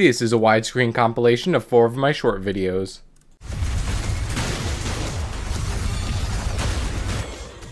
This is a widescreen compilation of 4 of my short videos.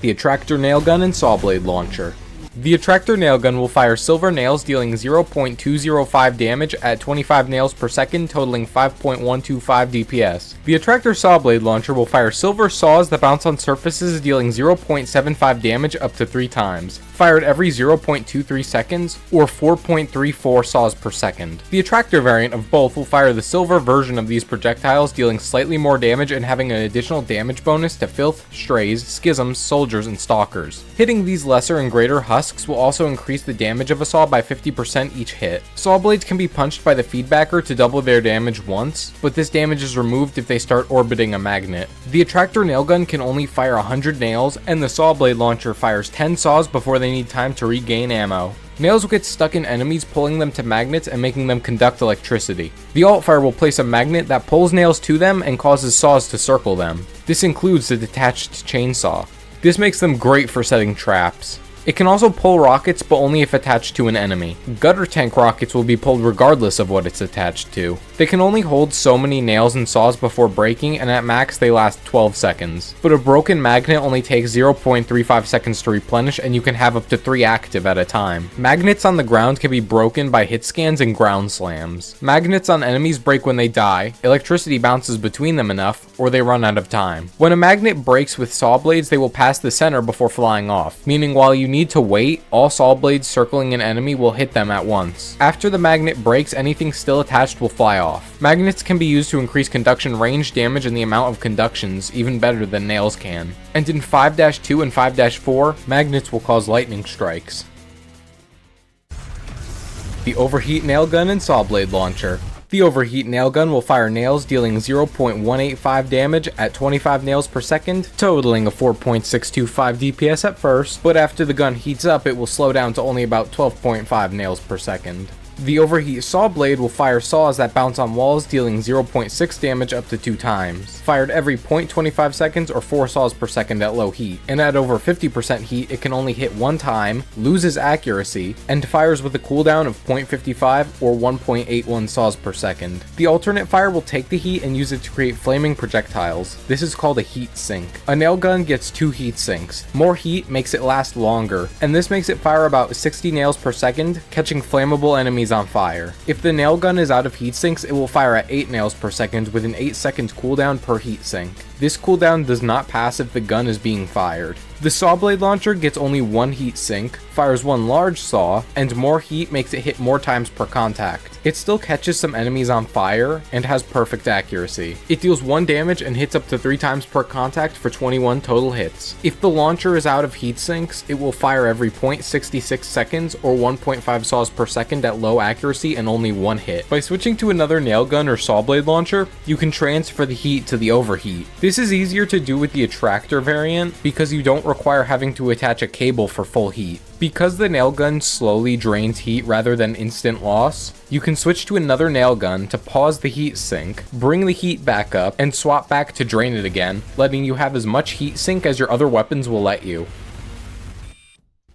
The Attractor Nailgun and Sawblade Launcher. The Attractor Nailgun will fire silver nails dealing 0.205 damage at 25 nails per second, totaling 5.125 DPS. The Attractor Sawblade Launcher will fire silver saws that bounce on surfaces dealing 0.75 damage up to 3 times, fired every 0.23 seconds, or 4.34 saws per second. The Attractor Variant of both will fire the silver version of these projectiles, dealing slightly more damage and having an additional damage bonus to filth, strays, schisms, soldiers, and stalkers. Hitting these lesser and greater husks will also increase the damage of a saw by 50% each hit. Saw blades can be punched by the feedbacker to double their damage once, but this damage is removed if they start orbiting a magnet. The Attractor Nailgun can only fire 100 nails, and the Sawblade Launcher fires 10 saws before they need time to regain ammo. Nails will get stuck in enemies, pulling them to magnets and making them conduct electricity. The Altfire will place a magnet that pulls nails to them and causes saws to circle them. This includes the detached chainsaw. This makes them great for setting traps. It can also pull rockets, but only if attached to an enemy. Gutter tank rockets will be pulled regardless of what it's attached to. They can only hold so many nails and saws before breaking, and at max they last 12 seconds. But a broken magnet only takes 0.35 seconds to replenish, and you can have up to 3 active at a time. Magnets on the ground can be broken by hit scans and ground slams. Magnets on enemies break when they die, electricity bounces between them enough, or they run out of time. When a magnet breaks with saw blades, they will pass the center before flying off, meaning while you need to wait, all saw blades circling an enemy will hit them at once. After the magnet breaks, anything still attached will fly off. Magnets can be used to increase conduction range, damage, and the amount of conductions, even better than nails can. And in 5-2 and 5-4, magnets will cause lightning strikes. The Overheat Nailgun and Sawblade Launcher. The Overheat Nailgun will fire nails dealing 0.185 damage at 25 nails per second, totaling a 4.625 DPS at first, but after the gun heats up it will slow down to only about 12.5 nails per second. The Overheat Sawblade will fire saws that bounce on walls, dealing 0.6 damage up to 2 times, fired every 0.25 seconds or 4 saws per second at low heat, and at over 50% heat it can only hit 1 time, loses accuracy, and fires with a cooldown of 0.55 or 1.81 saws per second. The alternate fire will take the heat and use it to create flaming projectiles. This is called a heat sink. A nail gun gets 2 heat sinks. More heat makes it last longer, and this makes it fire about 60 nails per second, catching flammable enemies on fire. If the nail gun is out of heat sinks, it will fire at 8 nails per second with an 8-second cooldown per heat sink. This cooldown does not pass if the gun is being fired. The Sawblade Launcher gets only 1 heat sink, fires 1 large saw, and more heat makes it hit more times per contact. It still catches some enemies on fire, and has perfect accuracy. It deals 1 damage and hits up to 3 times per contact for 21 total hits. If the launcher is out of heat sinks, it will fire every 0.66 seconds or 1.5 saws per second at low accuracy and only 1 hit. By switching to another nailgun or Sawblade Launcher, you can transfer the heat to the Overheat. This is easier to do with the Attractor Variant because you don't require having to attach a cable for full heat. Because the nailgun slowly drains heat rather than instant loss, you can switch to another nailgun to pause the heat sink, bring the heat back up, and swap back to drain it again, letting you have as much heat sink as your other weapons will let you.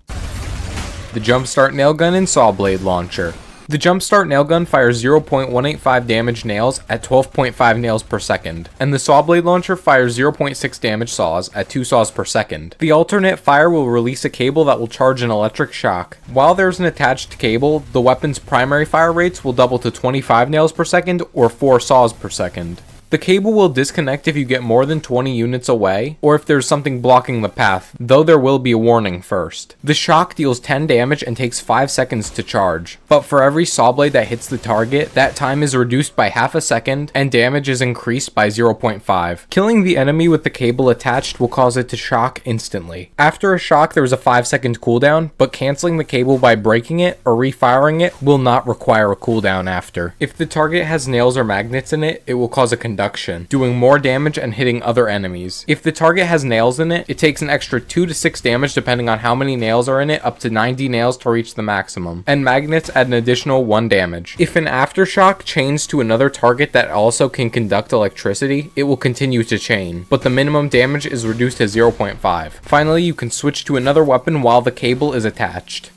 The Jumpstart Nailgun and Sawblade Launcher. The Jumpstart Nailgun fires 0.185 damage nails at 12.5 nails per second, and the Sawblade Launcher fires 0.6 damage saws at 2 saws per second. The alternate fire will release a cable that will charge an electric shock. While there's an attached cable, the weapon's primary fire rates will double to 25 nails per second or 4 saws per second. The cable will disconnect if you get more than 20 units away, or if there's something blocking the path, though there will be a warning first. The shock deals 10 damage and takes 5 seconds to charge, but for every sawblade that hits the target, that time is reduced by half a second, and damage is increased by 0.5. Killing the enemy with the cable attached will cause it to shock instantly. After a shock, there is a 5-second cooldown, but canceling the cable by breaking it or refiring it will not require a cooldown after. If the target has nails or magnets in it, it will cause a conduction, doing more damage and hitting other enemies. If the target has nails in it, it takes an extra 2 to 6 damage depending on how many nails are in it, up to 90 nails to reach the maximum, and magnets add an additional 1 damage. If an aftershock chains to another target that also can conduct electricity, it will continue to chain, but the minimum damage is reduced to 0.5. Finally, you can switch to another weapon while the cable is attached.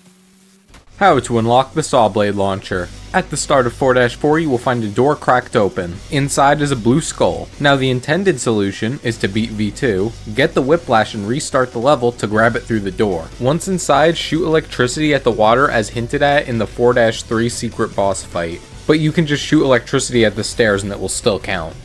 How to unlock the Sawblade Launcher. At the start of 4-4 you will find a door cracked open. Inside is a blue skull. Now the intended solution is to beat V2, get the whiplash and restart the level to grab it through the door. Once inside, shoot electricity at the water as hinted at in the 4-3 secret boss fight. But you can just shoot electricity at the stairs and it will still count.